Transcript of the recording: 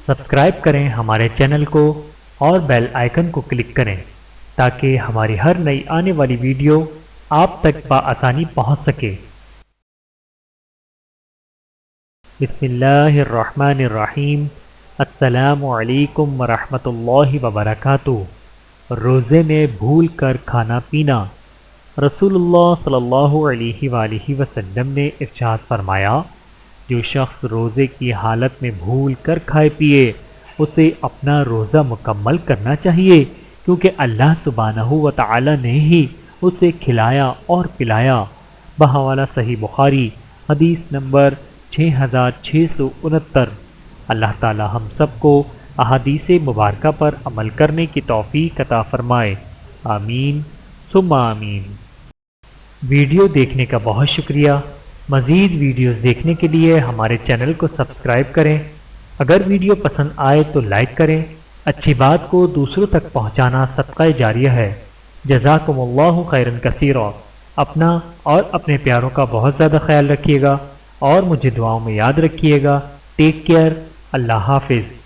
Subscribe کریں ہمارے channel کو اور بیل آئیکن کو کلک کریں تاکہ ہماری ہر نئی آنے والی ویڈیو آپ تک بآسانی پہنچ سکے۔ بسم اللہ الرحمن الرحیم۔ السلام علیکم ورحمۃ اللہ وبرکاتہ۔ روزے میں بھول کر کھانا پینا۔ رسول اللہ صلی اللہ علیہ وآلہ وسلم نے ارشاد فرمایا، جو شخص روزے کی حالت میں بھول کر کھائے پیے اسے اپنا روزہ مکمل کرنا چاہیے، کیونکہ اللہ سبحانہ و تعالی نے ہی اسے کھلایا اور پلایا۔ بحوالہ صحیح بخاری، حدیث نمبر 6669۔ اللہ تعالی ہم سب کو احادیث مبارکہ پر عمل کرنے کی توفیق عطا فرمائے، آمین ثم آمین۔ ویڈیو دیکھنے کا بہت شکریہ۔ مزید ویڈیوز دیکھنے کے لیے ہمارے چینل کو سبسکرائب کریں۔ اگر ویڈیو پسند آئے تو لائک کریں۔ اچھی بات کو دوسروں تک پہنچانا صدقہ جاریہ ہے۔ جزاکم اللہ خیرا کثیرا۔ اپنا اور اپنے پیاروں کا بہت زیادہ خیال رکھیے گا اور مجھے دعاؤں میں یاد رکھیے گا۔ Take care. اللہ حافظ۔